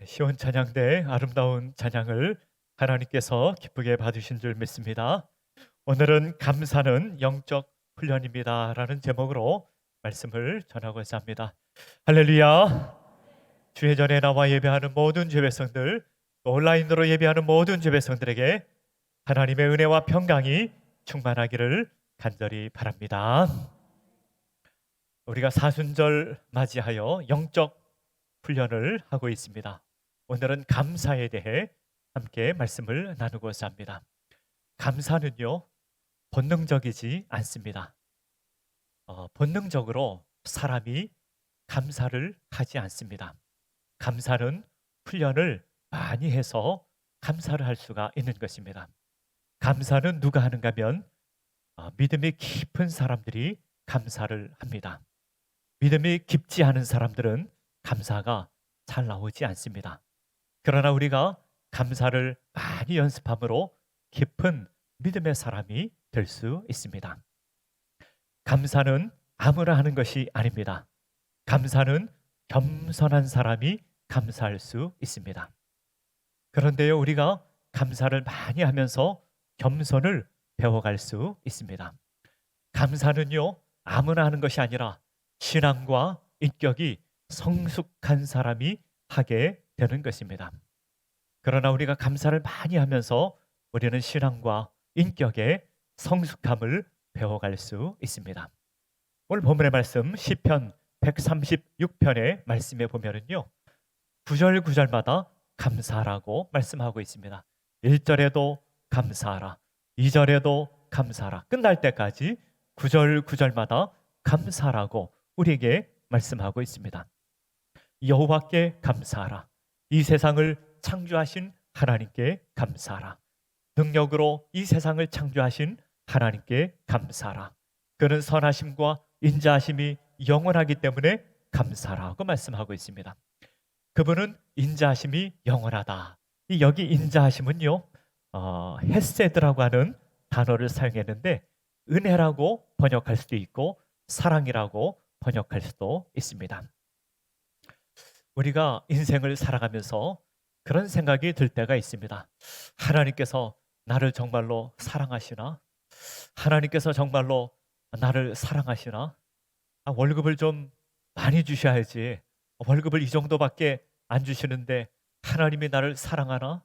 시온 찬양대 아름다운 찬양을 하나님께서 기쁘게 받으신 줄 믿습니다. 오늘은 감사는 영적 훈련입니다라는 제목으로 말씀을 전하고자 합니다. 할렐루야. 주의 전에 나와 예배하는 모든 죄배성들, 또 온라인으로 예배하는 모든 죄배성들에게 하나님의 은혜와 평강이 충만하기를 간절히 바랍니다. 우리가 사순절 맞이하여 영적 훈련을 하고 있습니다. 오늘은 감사에 대해 함께 말씀을 나누고자 합니다. 감사는요, 본능적이지 않습니다. 본능적으로 사람이 감사를 하지 않습니다. 감사는 훈련을 많이 해서 감사를 할 수가 있는 것입니다. 감사는 누가 하는가 하면 믿음이 깊은 사람들이 감사를 합니다. 믿음이 깊지 않은 사람들은 감사가 잘 나오지 않습니다. 그러나 우리가 감사를 많이 연습함으로 깊은 믿음의 사람이 될 수 있습니다. 감사는 아무나 하는 것이 아닙니다. 감사는 겸손한 사람이 감사할 수 있습니다. 그런데요, 우리가 감사를 많이 하면서 겸손을 배워갈 수 있습니다. 감사는요, 아무나 하는 것이 아니라 신앙과 인격이 성숙한 사람이 하게 되는 것입니다. 그러나 우리가 감사를 많이 하면서 우리는 신앙과 인격의 성숙함을 배워갈 수 있습니다. 오늘 본문의 말씀 시편 136편의 말씀에 보면은요, 구절 구절마다 감사하라고 말씀하고 있습니다. 1절에도 감사하라, 2절에도 감사하라, 끝날 때까지 구절 구절마다 감사하라고 우리에게 말씀하고 있습니다. 여호와께 감사하라. 이 세상을 창조하신 하나님께 감사하라. 능력으로 이 세상을 창조하신 하나님께 감사하라. 그는 선하심과 인자하심이 영원하기 때문에 감사하라고 말씀하고 있습니다. 그분은 인자하심이 영원하다. 여기 인자하심은요, 헤세드라고 하는 단어를 사용했는데 은혜라고 번역할 수도 있고 사랑이라고 번역할 수도 있습니다. 우리가 인생을 살아가면서 그런 생각이 들 때가 있습니다. 하나님께서 나를 정말로 사랑하시나? 하나님께서 정말로 나를 사랑하시나? 월급을 좀 많이 주셔야지. 월급을 이 정도밖에 안 주시는데 하나님이 나를 사랑하나?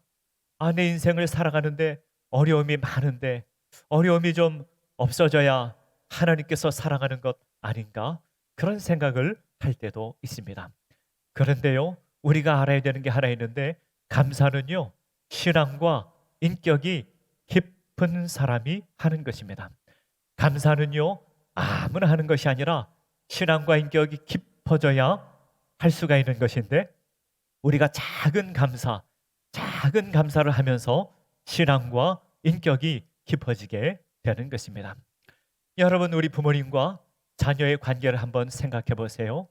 내 인생을 살아가는데 어려움이 많은데 어려움이 좀 없어져야 하나님께서 사랑하는 것 아닌가? 그런 생각을 할 때도 있습니다. 그런데요, 우리가 알아야 되는 게 하나 있는데 감사는요, 신앙과 인격이 깊은 사람이 하는 것입니다. 감사는요, 아무나 하는 것이 아니라 신앙과 인격이 깊어져야 할 수가 있는 것인데 우리가 작은 감사를 하면서 신앙과 인격이 깊어지게 되는 것입니다. 여러분, 우리 부모님과 자녀의 관계를 한번 생각해 보세요.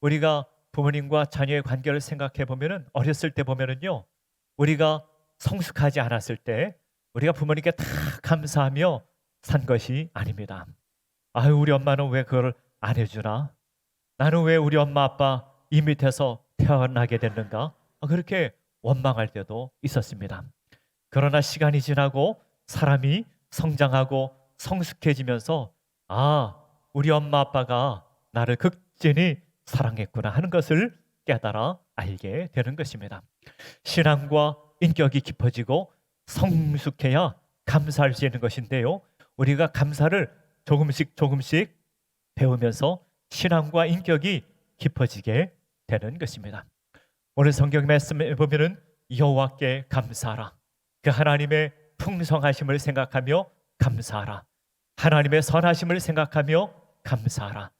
우리가 부모님과 자녀의 관계를 생각해 보면은 어렸을 때 보면은요, 우리가 성숙하지 않았을 때 우리가 부모님께 다 감사하며 산 것이 아닙니다. 아유, 우리 엄마는 왜 그걸 안 해주나? 나는 왜 우리 엄마 아빠 이 밑에서 태어나게 됐는가? 그렇게 원망할 때도 있었습니다. 그러나 시간이 지나고 사람이 성장하고 성숙해지면서 우리 엄마 아빠가 나를 극진히 사랑했구나 하는 것을 깨달아 알게 되는 것입니다. 신앙과 인격이 깊어지고 성숙해야 감사할 수 있는 것인데요, 우리가 감사를 조금씩 배우면서 신앙과 인격이 깊어지게 되는 것입니다. 오늘 성경 말씀에 보면은 여호와께 감사하라. 그 하나님의 풍성하심을 생각하며 감사하라. 하나님의 선하심을 생각하며 감사하라.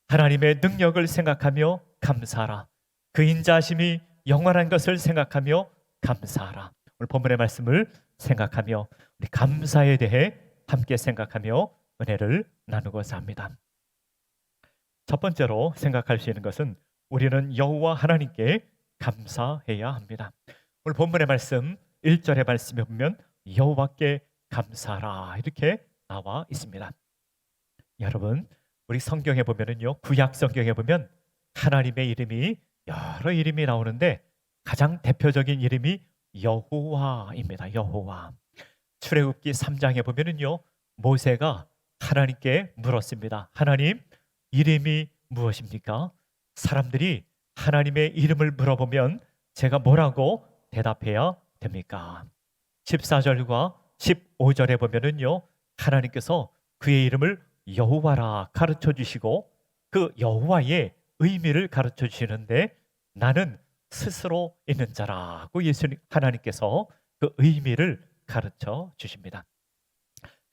하나님의 능력을 생각하며 감사하라. 그 인자하심이 영원한 것을 생각하며 감사하라. 오늘 본문의 말씀을 생각하며 우리 감사에 대해 함께 생각하며 은혜를 나누고자 합니다. 첫 번째로 생각할 수 있는 것은 우리는 여호와 하나님께 감사해야 합니다. 오늘 본문의 말씀 1절의 말씀에 보면 여호와께 감사하라 이렇게 나와 있습니다. 여러분, 우리 성경에 보면은요, 구약 성경에 보면 하나님의 이름이 여러 이름이 나오는데 가장 대표적인 이름이 여호와입니다. 여호와. 출애굽기 3장에 보면은요, 모세가 하나님께 물었습니다. 하나님, 이름이 무엇입니까? 사람들이 하나님의 이름을 물어보면 제가 뭐라고 대답해야 됩니까? 14절과 15절에 보면은요, 하나님께서 그의 이름을 여호와라 가르쳐 주시고 그 여호와의 의미를 가르쳐 주시는데, 나는 스스로 있는 자라고 예수님 하나님께서 그 의미를 가르쳐 주십니다.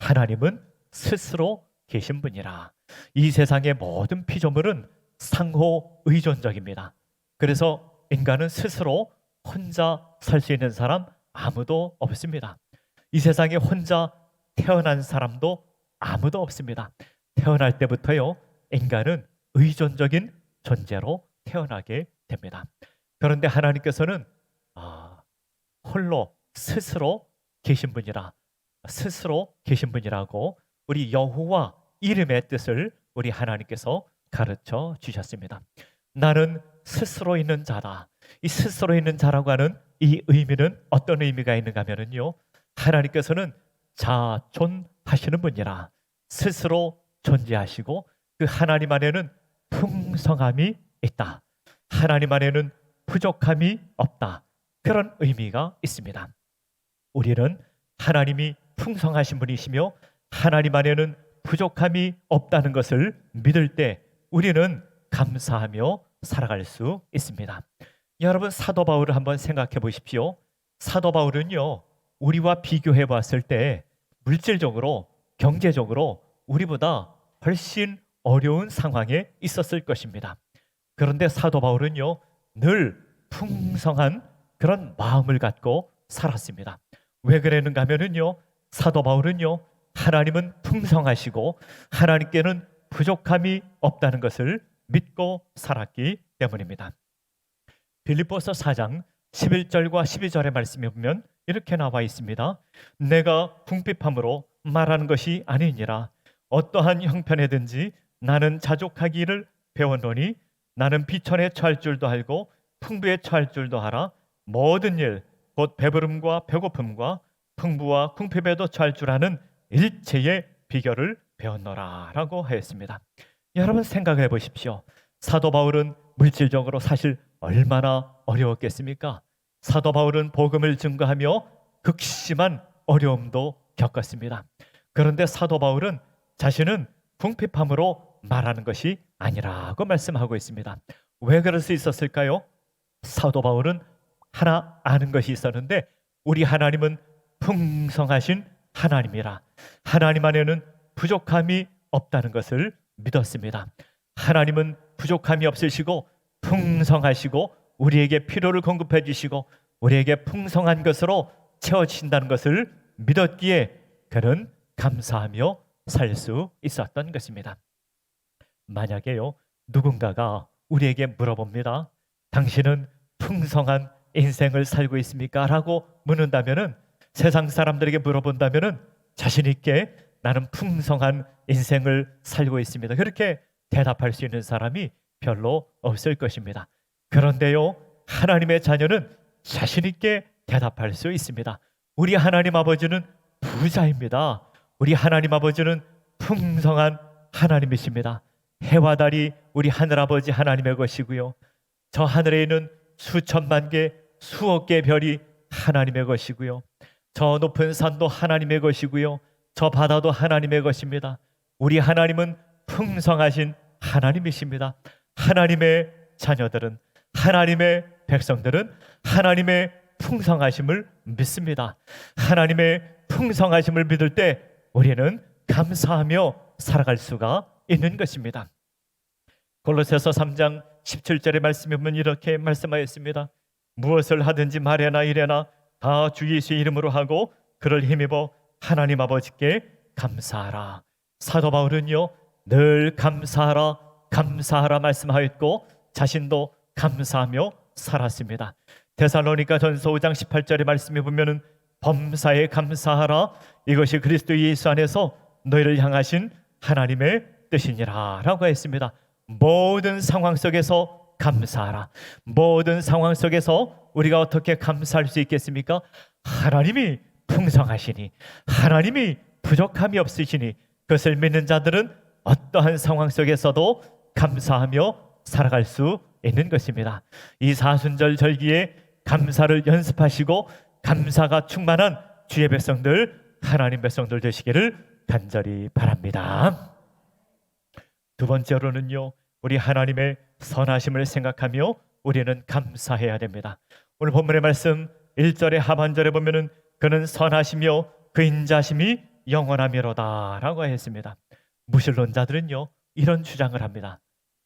하나님은 스스로 계신 분이라. 이 세상의 모든 피조물은 상호 의존적입니다. 그래서 인간은 스스로 혼자 살 수 있는 사람 아무도 없습니다. 이 세상에 혼자 태어난 사람도 아무도 없습니다. 태어날 때부터요, 인간은 의존적인 존재로 태어나게 됩니다. 그런데 하나님께서는 홀로 스스로 계신 분이라, 스스로 계신 분이라고 우리 여호와 이름의 뜻을 우리 하나님께서 가르쳐 주셨습니다. 나는 스스로 있는 자다. 이 스스로 있는 자라고 하는 이 의미는 어떤 의미가 있는가 하면요, 하나님께서는 자존하시는 분이라, 스스로 존재하시고 그 하나님 안에는 풍성함이 있다. 하나님 안에는 부족함이 없다. 그런 의미가 있습니다. 우리는 하나님이 풍성하신 분이시며 하나님 안에는 부족함이 없다는 것을 믿을 때 우리는 감사하며 살아갈 수 있습니다. 여러분, 사도 바울을 한번 생각해 보십시오. 사도 바울은요, 우리와 비교해 봤을 때 물질적으로, 경제적으로 우리보다 훨씬 어려운 상황에 있었을 것입니다. 그런데 사도 바울은요, 늘 풍성한 그런 마음을 갖고 살았습니다. 왜 그랬는가 하면은요, 사도 바울은요, 하나님은 풍성하시고 하나님께는 부족함이 없다는 것을 믿고 살았기 때문입니다. 빌립보서 4장 11절과 12절의 말씀에 보면 이렇게 나와 있습니다. 내가 궁핍함으로 말하는 것이 아니니라. 어떠한 형편에든지 나는 자족하기를 배웠노니 나는 비천에 처할 줄도 알고 풍부에 처할 줄도 알아. 모든 일 곧 배부름과 배고픔과 풍부와 궁핍에도 처할 줄 아는 일체의 비결을 배웠노라 라고 하였습니다. 여러분, 생각해 보십시오. 사도 바울은 물질적으로 사실 얼마나 어려웠겠습니까? 사도 바울은 복음을 증거하며 극심한 어려움도 겪었습니다. 그런데 사도 바울은 자신은 궁핍함으로 말하는 것이 아니라고 말씀하고 있습니다. 왜 그럴 수 있었을까요? 사도 바울은 하나 아는 것이 있었는데, 우리 하나님은 풍성하신 하나님이라, 하나님 안에는 부족함이 없다는 것을 믿었습니다. 하나님은 부족함이 없으시고 풍성하시고 우리에게 필요를 공급해 주시고 우리에게 풍성한 것으로 채워주신다는 것을 믿었기에 그는 감사하며 살 수 있었던 것입니다. 만약에요, 누군가가 우리에게 물어봅니다. 당신은 풍성한 인생을 살고 있습니까? 라고 묻는다면은, 세상 사람들에게 물어본다면은 자신 있게 나는 풍성한 인생을 살고 있습니다, 그렇게 대답할 수 있는 사람이 별로 없을 것입니다. 그런데요, 하나님의 자녀는 자신 있게 대답할 수 있습니다. 우리 하나님 아버지는 부자입니다. 우리 하나님 아버지는 풍성한 하나님이십니다. 해와 달이 우리 하늘아버지 하나님의 것이고요, 저 하늘에 있는 수천만 개, 수억 개의 별이 하나님의 것이고요, 저 높은 산도 하나님의 것이고요, 저 바다도 하나님의 것입니다. 우리 하나님은 풍성하신 하나님이십니다. 하나님의 자녀들은, 하나님의 백성들은 하나님의 풍성하심을 믿습니다. 하나님의 풍성하심을 믿을 때 우리는 감사하며 살아갈 수가 있는 것입니다. 골로새서 3장 17절의 말씀에 보면 이렇게 말씀하였습니다. 무엇을 하든지 말이나 이래나 다 주 예수의 이름으로 하고 그를 힘입어 하나님 아버지께 감사하라. 사도 바울은요, 늘 감사하라 감사하라 말씀하였고 자신도 감사하며 살았습니다. 데살로니가 전서 5장 18절의 말씀에 보면은 범사에 감사하라, 이것이 그리스도 예수 안에서 너희를 향하신 하나님의 뜻이니라 라고 했습니다. 모든 상황 속에서 감사하라. 모든 상황 속에서 우리가 어떻게 감사할 수 있겠습니까? 하나님이 풍성하시니, 하나님이 부족함이 없으시니, 그것을 믿는 자들은 어떠한 상황 속에서도 감사하며 살아갈 수 있는 것입니다. 이 사순절 절기에 감사를 연습하시고 감사가 충만한 주의 백성들, 하나님 백성들 되시기를 간절히 바랍니다. 두 번째로는요, 우리 하나님의 선하심을 생각하며 우리는 감사해야 됩니다. 오늘 본문의 말씀 1절의 하반절에 보면은 그는 선하시며 그 인자심이 영원하미로다 라고 했습니다. 무신론자들은요, 이런 주장을 합니다.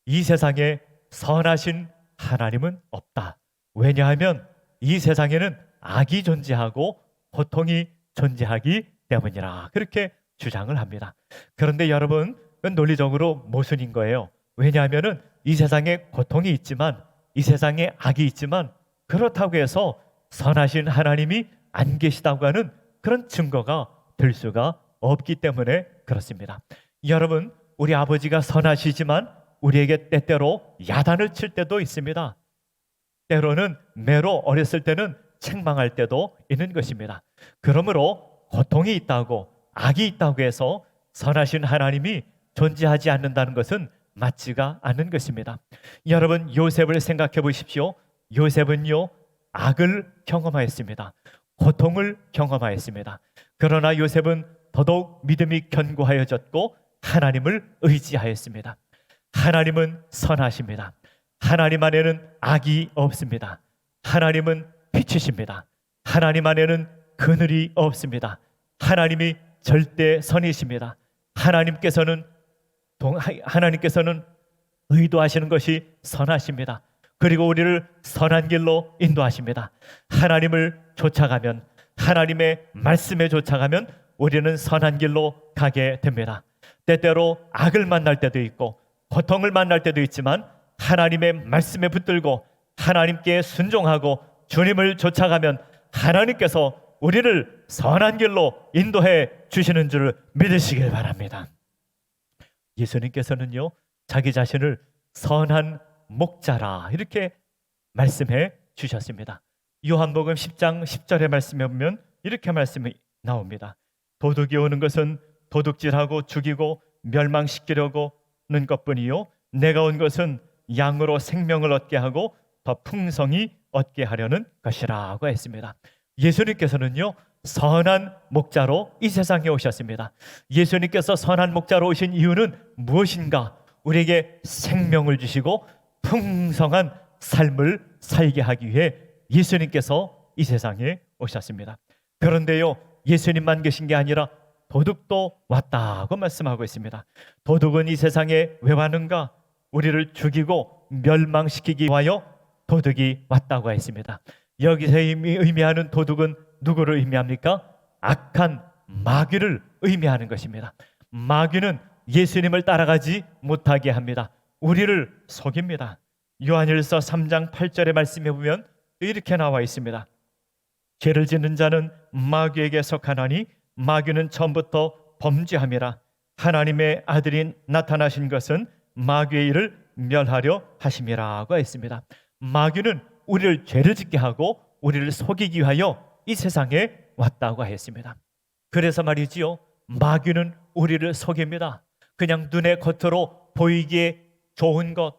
이 세상에 선하신 하나님은 없다. 왜냐하면 이 세상에는 악이 존재하고 고통이 존재하기 때문이라, 그렇게 주장을 합니다. 그런데 여러분, 그건 논리적으로 모순인 거예요. 왜냐하면 이 세상에 고통이 있지만, 이 세상에 악이 있지만, 그렇다고 해서 선하신 하나님이 안 계시다고 하는 그런 증거가 될 수가 없기 때문에 그렇습니다. 여러분, 우리 아버지가 선하시지만 우리에게 때때로 야단을 칠 때도 있습니다. 때로는 매로 어렸을 때는 책망할 때도 있는 것입니다. 그러므로 고통이 있다고, 악이 있다고 해서 선하신 하나님이 존재하지 않는다는 것은 맞지가 않는 것입니다. 여러분, 요셉을 생각해 보십시오. 요셉은요, 악을 경험하였습니다. 고통을 경험하였습니다. 그러나 요셉은 더더욱 믿음이 견고하여졌고 하나님을 의지하였습니다. 하나님은 선하십니다. 하나님 안에는 악이 없습니다. 하나님은 빛이십니다. 하나님 안에는 그늘이 없습니다. 하나님이 절대 선이십니다. 하나님께서는 의도하시는 것이 선하십니다. 그리고 우리를 선한 길로 인도하십니다. 하나님을 쫓아가면, 하나님의 말씀에 쫓아가면 우리는 선한 길로 가게 됩니다. 때때로 악을 만날 때도 있고 고통을 만날 때도 있지만 하나님의 말씀에 붙들고 하나님께 순종하고 주님을 쫓아가면 하나님께서 우리를 선한 길로 인도해 주시는 줄 믿으시길 바랍니다. 예수님께서는요, 자기 자신을 선한 목자라 이렇게 말씀해 주셨습니다. 요한복음 10장 10절의 말씀에 보면 이렇게 말씀이 나옵니다. 도둑이 오는 것은 도둑질하고 죽이고 멸망시키려고는 것뿐이요, 내가 온 것은 양으로 생명을 얻게 하고 더 풍성히 얻게 하려는 것이라고 했습니다. 예수님께서는요, 선한 목자로 이 세상에 오셨습니다. 예수님께서 선한 목자로 오신 이유는 무엇인가? 우리에게 생명을 주시고 풍성한 삶을 살게 하기 위해 예수님께서 이 세상에 오셨습니다. 그런데요, 예수님만 계신 게 아니라 도둑도 왔다고 말씀하고 있습니다. 도둑은 이 세상에 왜 왔는가? 우리를 죽이고 멸망시키기 위하여 도둑이 왔다고 했습니다. 여기서 의미하는 도둑은 누구를 의미합니까? 악한 마귀를 의미하는 것입니다. 마귀는 예수님을 따라가지 못하게 합니다. 우리를 속입니다. 요한일서 3장 8절의 말씀에 보면 이렇게 나와 있습니다. 죄를 짓는 자는 마귀에게 속하나니 마귀는 처음부터 범죄함이라. 하나님의 아들이 나타나신 것은 마귀의 일을 멸하려 하심이라고 했습니다. 마귀는 우리를 죄를 짓게 하고 우리를 속이기 위하여 이 세상에 왔다고 했습니다. 그래서 말이지요, 마귀는 우리를 속입니다. 그냥 눈에 겉으로 보이기에 좋은 것,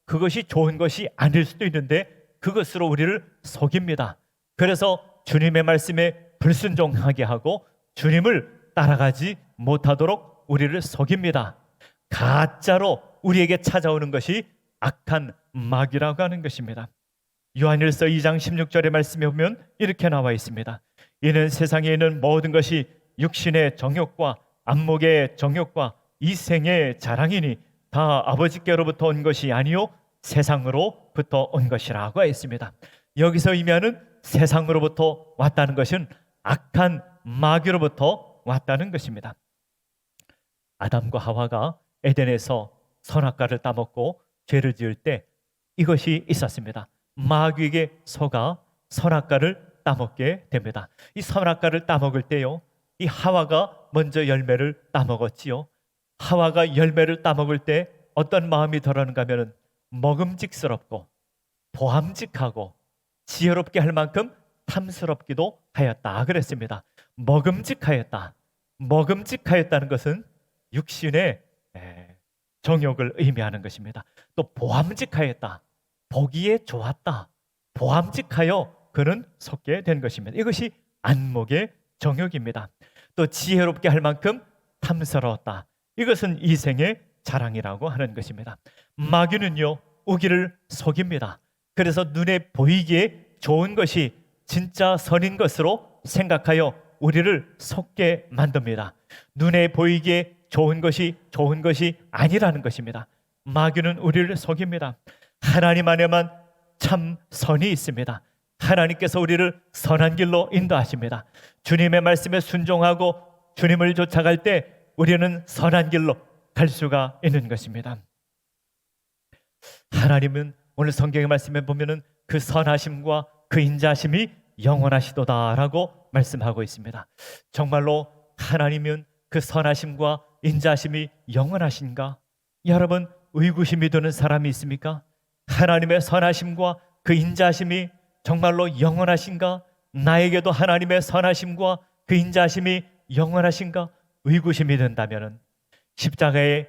그것이 좋은 것이 아닐 수도 있는데 그것으로 우리를 속입니다. 그래서 주님의 말씀에 불순종하게 하고 주님을 따라가지 못하도록 우리를 속입니다. 가짜로 우리에게 찾아오는 것이 악한 마귀라고 하는 것입니다. 요한일서 2장 16절의 말씀에 보면 이렇게 나와 있습니다. 이는 세상에 있는 모든 것이 육신의 정욕과 안목의 정욕과 이 생의 자랑이니 다 아버지께로부터 온 것이 아니요 세상으로부터 온 것이라고 했습니다. 여기서 의미하는 세상으로부터 왔다는 것은 악한 마귀로부터 왔다는 것입니다. 아담과 하와가 에덴에서 선악과를 따먹고 죄를 지을 때 이것이 있었습니다. 마귀에게 속아 선악과를 따먹게 됩니다. 이 선악과를 따먹을 때요, 이 하와가 먼저 열매를 따먹었지요. 하와가 열매를 따먹을 때 어떤 마음이 들었는가 하면 먹음직스럽고 보암직하고 지혜롭게 할 만큼 탐스럽기도 하였다 그랬습니다. 먹음직하였다. 먹음직하였다는 것은 육신의 정욕을 의미하는 것입니다. 또 보암직하였다. 보기에 좋았다. 보암직하여 그는 속게 된 것입니다. 이것이 안목의 정욕입니다. 또 지혜롭게 할 만큼 탐스러웠다. 이것은 이생의 자랑이라고 하는 것입니다. 마귀는요, 우기를 속입니다. 그래서 눈에 보이기에 좋은 것이 진짜 선인 것으로 생각하여 우리를 속게 만듭니다. 눈에 보이기에 좋은 것이 아니라는 것입니다. 마귀는 우리를 속입니다. 하나님 안에만 참 선이 있습니다. 하나님께서 우리를 선한 길로 인도하십니다. 주님의 말씀에 순종하고 주님을 쫓아갈 때 우리는 선한 길로 갈 수가 있는 것입니다. 하나님은 오늘 성경의 말씀에 보면은 그 선하심과 그 인자하심이 영원하시도다라고 말씀하고 있습니다. 정말로 하나님은 그 선하심과 인자하심이 영원하신가? 여러분, 의구심이 드는 사람이 있습니까? 하나님의 선하심과 그 인자하심이 정말로 영원하신가? 나에게도 하나님의 선하심과 그 인자하심이 영원하신가? 의구심이 든다면은 십자가에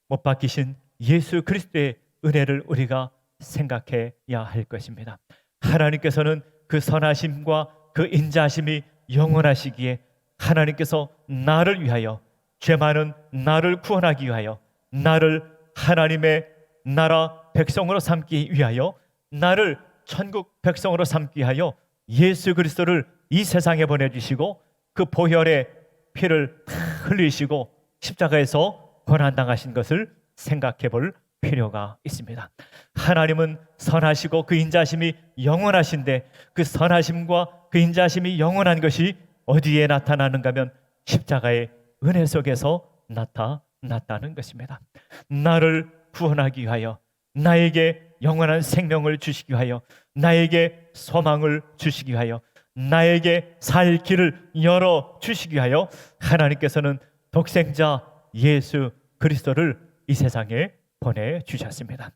못 박히신 예수 그리스도의 은혜를 우리가 생각해야 할 것입니다. 하나님께서는 그 선하심과 그 인자하심이 영원하시기에 하나님께서 나를 위하여, 죄 많은 나를 구원하기 위하여, 나를 하나님의 나라 백성으로 삼기 위하여, 나를 천국 백성으로 삼기 위하여 예수 그리스도를 이 세상에 보내주시고 그 보혈의 피를 흘리시고 십자가에서 고난당하신 것을 생각해 볼 필요가 있습니다. 하나님은 선하시고 그 인자하심이 영원하신데 그 선하심과 그 인자하심이 영원한 것이 어디에 나타나는가 하면 십자가의 은혜 속에서 나타났다는 것입니다. 나를 구원하기 위하여, 나에게 영원한 생명을 주시기 위하여, 나에게 소망을 주시기 위하여, 나에게 살 길을 열어 주시기 위하여 하나님께서는 독생자 예수 그리스도를 이 세상에 보내주셨습니다.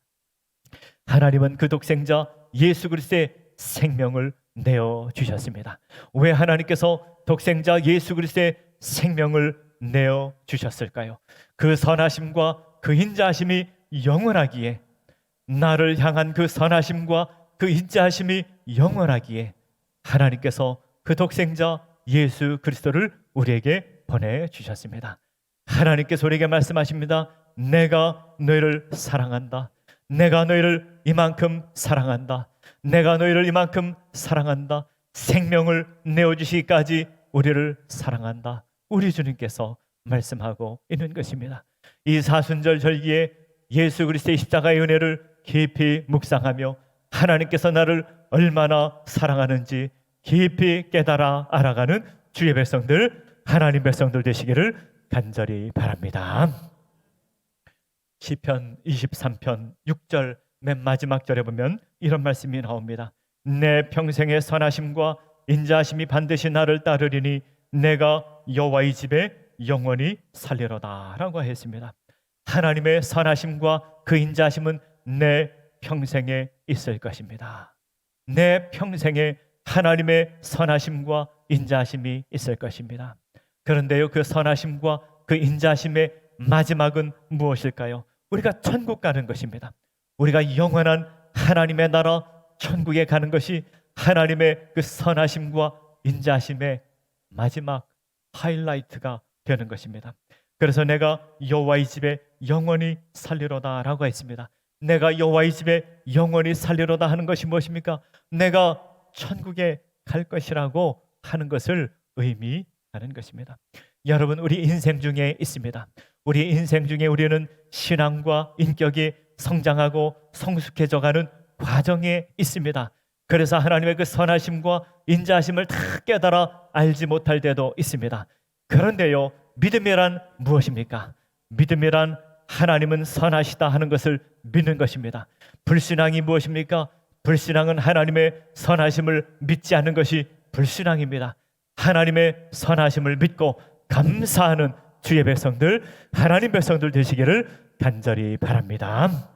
하나님은 그 독생자 예수 그리스도의 생명을 내어주셨습니다. 왜 하나님께서 독생자 예수 그리스도의 생명을 내어주셨을까요? 그 선하심과 그 인자하심이 영원하기에, 나를 향한 그 선하심과 그 인자하심이 영원하기에 하나님께서 그 독생자 예수 그리스도를 우리에게 보내주셨습니다. 하나님께서 우리에게 말씀하십니다. 내가 너희를 사랑한다. 내가 너희를 이만큼 사랑한다. 내가 너희를 이만큼 사랑한다. 생명을 내어주시기까지 우리를 사랑한다. 우리 주님께서 말씀하고 있는 것입니다. 이 사순절 절기에 예수 그리스도의 십자가의 은혜를 깊이 묵상하며 하나님께서 나를 얼마나 사랑하는지 깊이 깨달아 알아가는 주의 백성들, 하나님 백성들 되시기를 간절히 바랍니다. 시편 23편 6절 맨 마지막 절에 보면 이런 말씀이 나옵니다. 내 평생의 선하심과 인자하심이 반드시 나를 따르리니 내가 여호와의 집에 영원히 살리로다 라고 했습니다. 하나님의 선하심과 그 인자하심은 내 평생에 있을 것입니다. 내 평생에 하나님의 선하심과 인자하심이 있을 것입니다. 그런데요, 그 선하심과 그 인자하심의 마지막은 무엇일까요? 우리가 천국 가는 것입니다. 우리가 영원한 하나님의 나라 천국에 가는 것이 하나님의 그 선하심과 인자하심의 마지막 하이라이트가 되는 것입니다. 그래서 내가 여호와의 집에 영원히 살리로다 라고 했습니다. 내가 여호와의 집에 영원히 살리로다 하는 것이 무엇입니까? 내가 천국에 갈 것이라고 하는 것을 의미하는 것입니다. 여러분, 우리 인생 중에 있습니다. 우리 인생 중에 우리는 신앙과 인격이 성장하고 성숙해져가는 과정에 있습니다. 그래서 하나님의 그 선하심과 인자하심을 다 깨달아 알지 못할 때도 있습니다. 그런데요, 믿음이란 무엇입니까? 믿음이란 하나님은 선하시다 하는 것을 믿는 것입니다. 불신앙이 무엇입니까? 불신앙은 하나님의 선하심을 믿지 않는 것이 불신앙입니다. 하나님의 선하심을 믿고 감사하는 주의 백성들, 하나님 백성들 되시기를 간절히 바랍니다.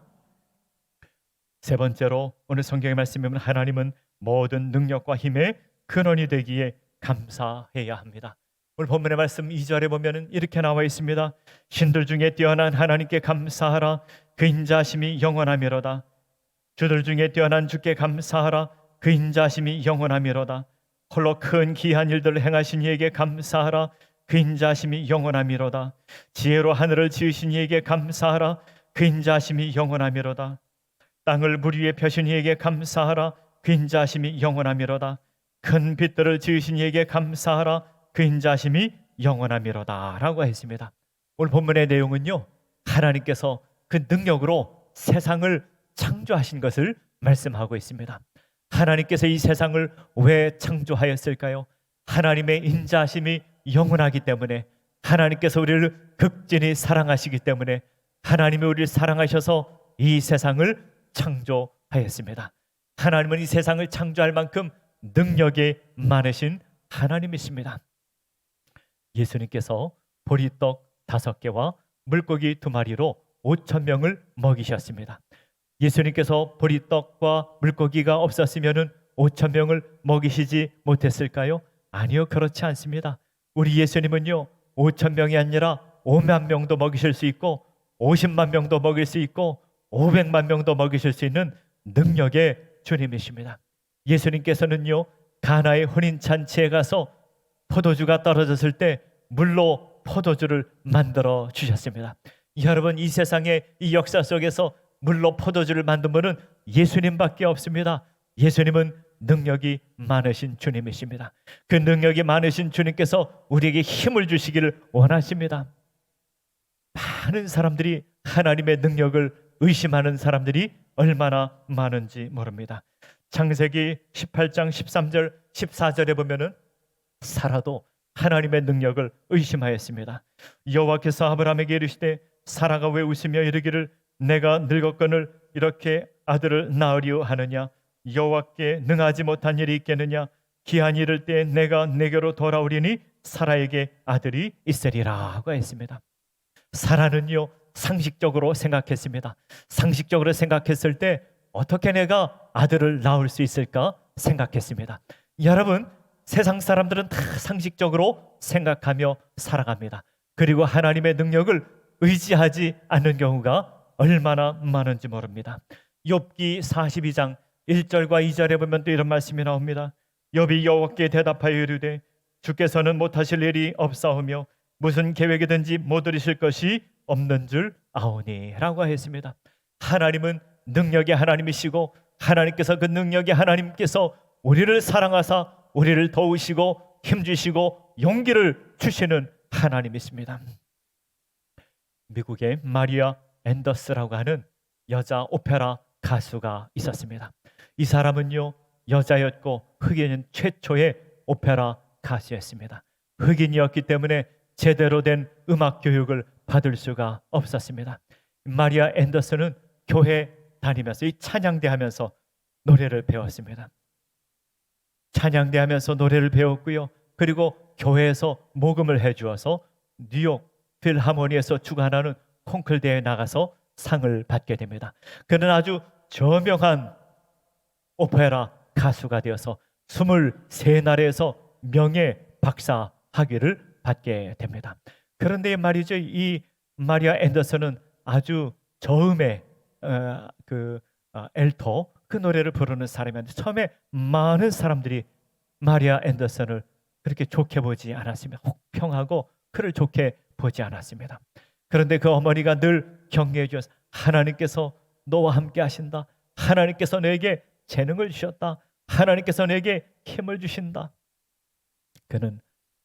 세 번째로 오늘 성경의 말씀에 보면 하나님은 모든 능력과 힘의 근원이 되기에 감사해야 합니다. 오늘 본문의 말씀 2절에 보면 이렇게 나와 있습니다. 신들 중에 뛰어난 하나님께 감사하라. 그 인자하심이 영원하미로다. 주들 중에 뛰어난 주께 감사하라. 그 인자하심이 영원하미로다. 홀로 큰 기한 일들을 행하신 이에게 감사하라. 그 인자하심이 영원하미로다. 지혜로 하늘을 지으신 이에게 감사하라. 그 인자하심이 영원하미로다. 땅을 물 위에 펴신 이에게 감사하라. 그 인자하심이 영원하미로다. 큰 빛들을 지으신 이에게 감사하라. 그 인자하심이 영원하미로다 라고 했습니다. 오늘 본문의 내용은요, 하나님께서 그 능력으로 세상을 창조하신 것을 말씀하고 있습니다. 하나님께서 이 세상을 왜 창조하였을까요? 하나님의 인자하심이 영원하기 때문에, 하나님께서 우리를 극진히 사랑하시기 때문에 하나님이 우리를 사랑하셔서 이 세상을 창조하였습니다. 하나님은 이 세상을 창조할 만큼 능력이 많으신 하나님이십니다. 예수님께서 보리떡 5개와 물고기 2마리로 5,000명을 먹이셨습니다. 예수님께서 보리떡과 물고기가 없었으면 5,000명을 먹이시지 못했을까요? 아니요, 그렇지 않습니다. 우리 예수님은요, 5,000명이 아니라 5만 명도 먹이실 수 있고 50만 명도 먹일 수 있고 500만 명도 먹이실 수 있는 능력의 주님이십니다. 예수님께서는요, 가나의 혼인잔치에 가서 포도주가 떨어졌을 때 물로 포도주를 만들어 주셨습니다. 여러분, 이 세상의 이 역사 속에서 물로 포도주를 만든 분은 예수님밖에 없습니다. 예수님은 능력이 많으신 주님이십니다. 그 능력이 많으신 주님께서 우리에게 힘을 주시기를 원하십니다. 많은 사람들이 하나님의 능력을 의심하는 사람들이 얼마나 많은지 모릅니다. 창세기 18장 13절 14절에 보면은 사라도 하나님의 능력을 의심하였습니다. 여호와께서 아브라함에게 이르시되 사라가 왜 웃으며 이르기를 내가 늙었거늘 이렇게 아들을 낳으리오 하느냐? 여호와께 능하지 못한 일이 있겠느냐? 기한이 이를 때 내가 내게로 돌아오리니 사라에게 아들이 있으리라 하고 했습니다. 사라는요, 상식적으로 생각했습니다. 상식적으로 생각했을 때 어떻게 내가 아들을 낳을 수 있을까 생각했습니다. 여러분, 세상 사람들은 다 상식적으로 생각하며 살아갑니다. 그리고 하나님의 능력을 의지하지 않는 경우가 얼마나 많은지 모릅니다. 욥기 42장 1절과 2절에 보면 또 이런 말씀이 나옵니다. 욥이 여호와께 대답하여 이르되 주께서는 못하실 일이 없사오며 무슨 계획이든지 못 이루실 것이 없는 줄 아오니 라고 했습니다. 하나님은 능력의 하나님이시고 하나님께서 그 능력의 하나님께서 우리를 사랑하사 우리를 도우시고 힘주시고 용기를 주시는 하나님이십니다. 미국의 마리아 앤더스라고 하는 여자 오페라 가수가 있었습니다. 이 사람은요, 여자였고 흑인 최초의 오페라 가수였습니다. 흑인이었기 때문에 제대로 된 음악 교육을 받을 수가 없었습니다. 마리아 앤더슨은 교회 다니면서 이 찬양대 하면서 노래를 배웠습니다. 찬양대 하면서 노래를 배웠고요. 그리고 교회에서 모금을 해주어서 뉴욕 필하모니에서 주관하는 콩쿨대회에 나가서 상을 받게 됩니다. 그는 아주 저명한 오페라 가수가 되어서 23나라에서 명예 박사 학위를 받게 됩니다. 그런데 말이죠, 이 마리아 앤더슨은 아주 저음의 엘토 그 노래를 부르는 사람이었는데 처음에 많은 사람들이 마리아 앤더슨을 그렇게 좋게 보지 않았습니다. 혹평하고 그를 좋게 보지 않았습니다. 그런데 그 어머니가 늘 격려해 주셔서 하나님께서 너와 함께 하신다. 하나님께서 너에게 재능을 주셨다. 하나님께서 너에게 힘을 주신다. 그는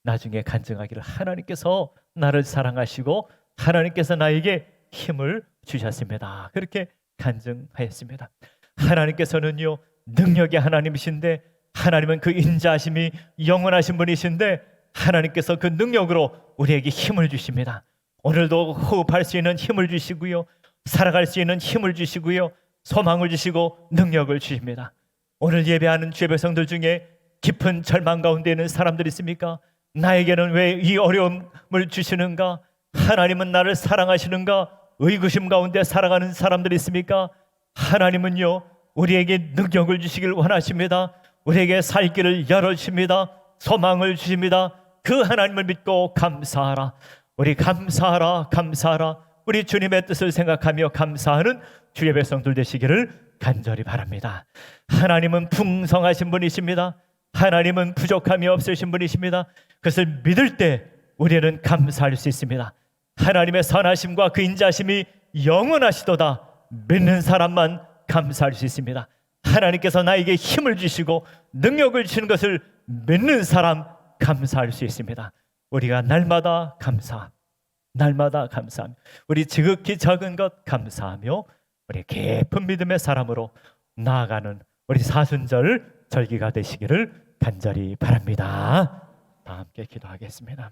나중에 간증하기를 하나님께서 나를 사랑하시고 하나님께서 나에게 힘을 주셨습니다. 그렇게 간증하였습니다. 하나님께서는요, 능력의 하나님이신데 하나님은 그 인자하심이 영원하신 분이신데 하나님께서 그 능력으로 우리에게 힘을 주십니다. 오늘도 호흡할 수 있는 힘을 주시고요, 살아갈 수 있는 힘을 주시고요, 소망을 주시고 능력을 주십니다. 오늘 예배하는 주의 백성들 중에 깊은 절망 가운데 있는 사람들이 있습니까? 나에게는 왜 이 어려움을 주시는가? 하나님은 나를 사랑하시는가? 의구심 가운데 살아가는 사람들이 있습니까? 하나님은요 우리에게 능력을 주시길 원하십니다. 우리에게 살 길을 열어주십니다. 소망을 주십니다. 그 하나님을 믿고 감사하라. 우리 감사하라, 감사하라. 우리 주님의 뜻을 생각하며 감사하는 주의 백성들 되시기를 간절히 바랍니다. 하나님은 풍성하신 분이십니다. 하나님은 부족함이 없으신 분이십니다. 그것을 믿을 때 우리는 감사할 수 있습니다. 하나님의 선하심과 그 인자심이 영원하시도다. 믿는 사람만 감사할 수 있습니다. 하나님께서 나에게 힘을 주시고 능력을 주시는 것을 믿는 사람 감사할 수 있습니다. 우리가 날마다 감사, 날마다 감사하며 우리 지극히 작은 것 감사하며 우리 깊은 믿음의 사람으로 나아가는 우리 사순절 절기가 되시기를 간절히 바랍니다. 다 함께 기도하겠습니다.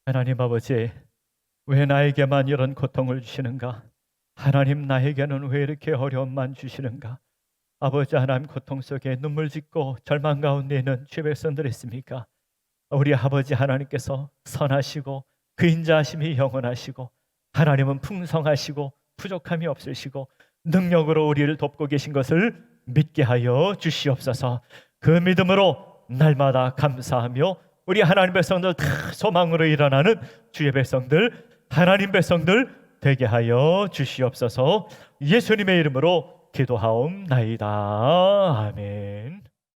하나님 아버지, 왜 나에게만 이런 고통을 주시는가? 하나님, 나에게는 왜 이렇게 어려움만 주시는가? 아버지 하나님, 고통 속에 눈물 짓고 절망 가운데 있는 주의 백성들 있습니까? 우리 아버지 하나님께서 선하시고 그 인자하심이 영원하시고 하나님은 풍성하시고 부족함이 없으시고 능력으로 우리를 돕고 계신 것을 믿게 하여 주시옵소서. 그 믿음으로 날마다 감사하며 우리 하나님 백성들 다 소망으로 일어나는 주의 백성들, 하나님 백성들 되게 하여 주시옵소서. 예수님의 이름으로 기도하옵나이다. 아멘.